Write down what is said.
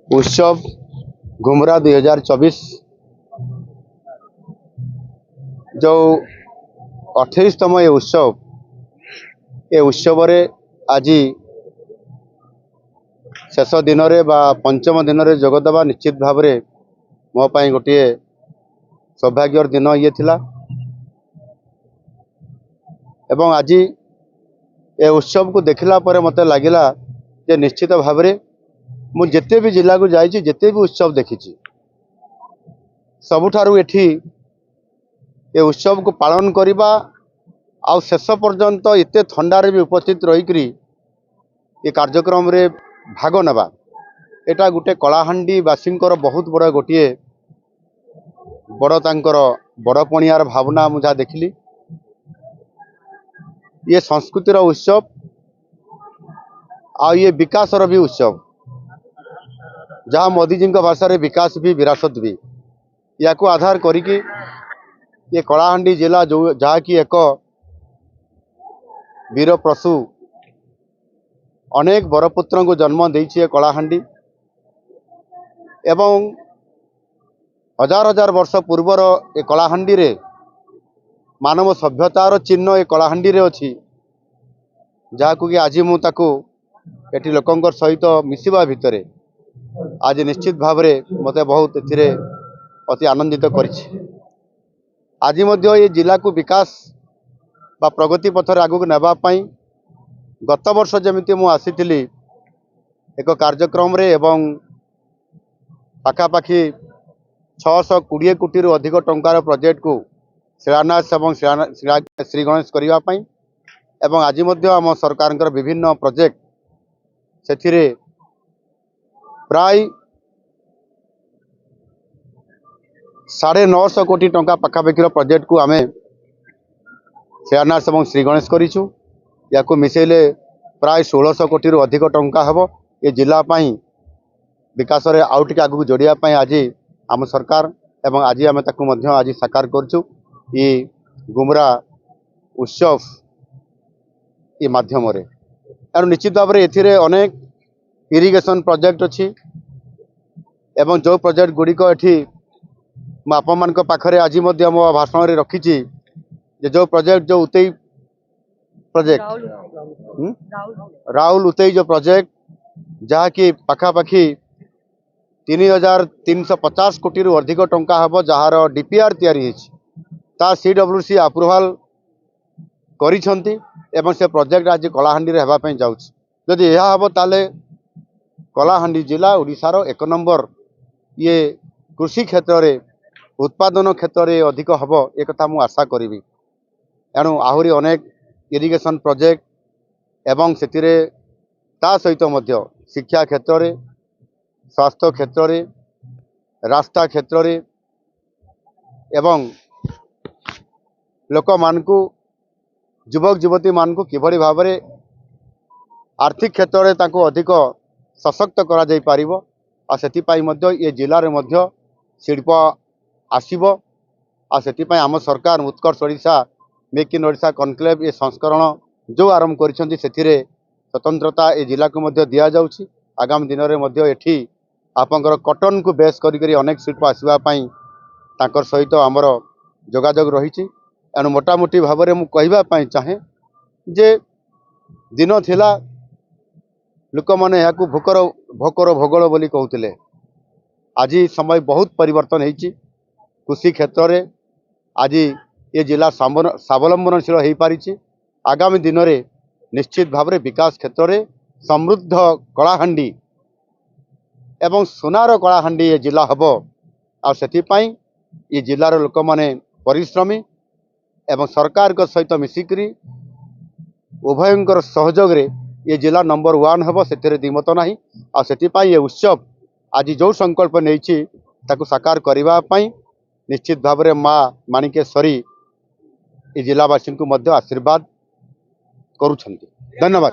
उत्सव घुमरा 2024 जो 28तम ये उत्सव रे आज शेष दिन रे बा पंचम दिन रे जोगदबा निश्चित भाव रे मो पाई गोटे सौभाग्यर दिन ये थिला। एवं आज ये उत्सव को देखला पर मते लागिला जे निश्चित भाव रे मु जेते भी जिला को जाइछि जेते भी उत्सव देखी सबुठारु एठी ये उत्सव को पालन करिबा आउ शेष पर्यंत एते ठंडारे भी उपस्थित रहीकरी ये कार्यक्रम रे भाग नेबा एटा गोटे कलाहांडी बासींकर बहुत बड़ गोटे बड़ तांकर बड़ पणियार भावना मुझा देखली। ये संस्कृतिर उत्सव आ ये विकासर भी उत्सव जहाँ मोदी जी भाषा रे विकास भी विरासत भी या को आधार करिकी ये कलाहांडी जिला जो जहाँ की एक वीर प्रसू अनेक बरपुत्र को जन्म देइछि कलाहांडी एवं हजार हजार वर्ष पूर्वर ए कलाहांडी रे मानव सभ्यतार चिन्ह ए कलाहांडी रे अछि जहाँ कि आज मु ताकू एठी लोकंकर सहित मिसिबा भितरे आज निश्चित भाव रे मते बहुत एथिरे अति आनंदित करिछि। आज मध्य ये जिला को विकास बा प्रगति पथर आगु नेबा पई गत वर्ष जमिति मु आसीथिली एक कार्यक्रम रे एवं पाखापाखि 620 कोटी रु अधिक टंकार प्रोजेक्ट को शिलान्यास एवं श्री गणेश करिवा पई एवं आज मध्य आम सरकार विभिन्न प्रोजेक्ट सेथिरे प्राय 950 कोटी टंका पाखापाखि प्रोजेक्ट को आमे शिलान्यास एवं श्री गणेश करिछु। या को मिसेले प्राय 1600 कोटी रु अधिक टंका हबो ये जिला पई विकास रे आउ टिके आगु जोड़िया पई आज आम सरकार एवं आज आम ताकू मध्य आज साकार करछु। ये गुमरा उत्सव ये माध्यम रे और निश्चित भाव रे एथिरे अनेक इरिगेशन प्रोजेक्ट अछि एवं जो प्रोजेक्ट गुड़िक एठी आप मान पाखरे आज मध्य मो भाषण रे रखिछि जो प्रोजेक्ट जो उतई प्रोजेक्ट राहुल उतई जो प्रोजेक्ट जहाँ कि पाखापाखि 3350 कोटी रु अधिक टंका हबो जार डीपीआर तैयारी ता सीडब्ल्यूसी अप्रूवाल करिसंती एवं से प्रोजेक्ट आज कलाहांडी रे हेबा पई जाउछि। जदि यह हबो ताले कलाहांडी जिला ओडिशार 1 नंबर ये कृषि क्षेत्र रे उत्पादन क्षेत्र रे अधिक हबो एक कथा मु आशा करिवि। एणु आहुरी अनेक इरिगेशन प्रोजेक्ट एवं सेतिरे ता सहित मध्य शिक्षा क्षेत्र रे स्वास्थ्य क्षेत्र रे रास्ता क्षेत्र रे एवं लोक मानकु युवक युवती मानकु किभଳି भाबरे आर्थिक क्षेत्र रे ताको अधिक सशक्त करा जाई पारिबो आ सेति पाई मध्य ये जिल्ला रे मध्य शिल्प आसीबो आ सेति पाई आम सरकार Utkarsh Odisha make in Odisha conclave ये संस्करण जो आरंभ करिसंती सेथिरे स्वतंत्रता ये जिला को मध्य दिया जाउछि। आगामी दिन रे मध्य एठी आपनकर कॉटन को बेस करी करी अनेक शिल्प आसीबा पाई ताकर सहित आमर जोगाजोग रहिछि। एणु मोटामोटी भाव में मुझे कहवाई चाहे जे दिन थिला लोक मैंने यहाँ भोकर भोकर भोगल बोली कहते आज समय बहुत परिवर्तन होती कृषि क्षेत्र में आज ये जिला स्वावलंबनशील हो पारी। आगामी दिन में निश्चित भाव में विकास क्षेत्र में समृद्ध कलाहांडी एवं सोनार कलाहांडी ये जिला हम आपाई ये जिलार लोक मैंने परिश्रमी एवं सरकार को सहित मिसिकरी उभयंकर सहयोग रे ये जिला नंबर 1 हम से दिमत ना आपाई ये उत्सव आज जो संकल्प नहीं ताकू साकार करने निश्चित भाव में माँ माणिकेश्वरी ये जिलावासी को मध्य आशीर्वाद करुछंती। धन्यवाद।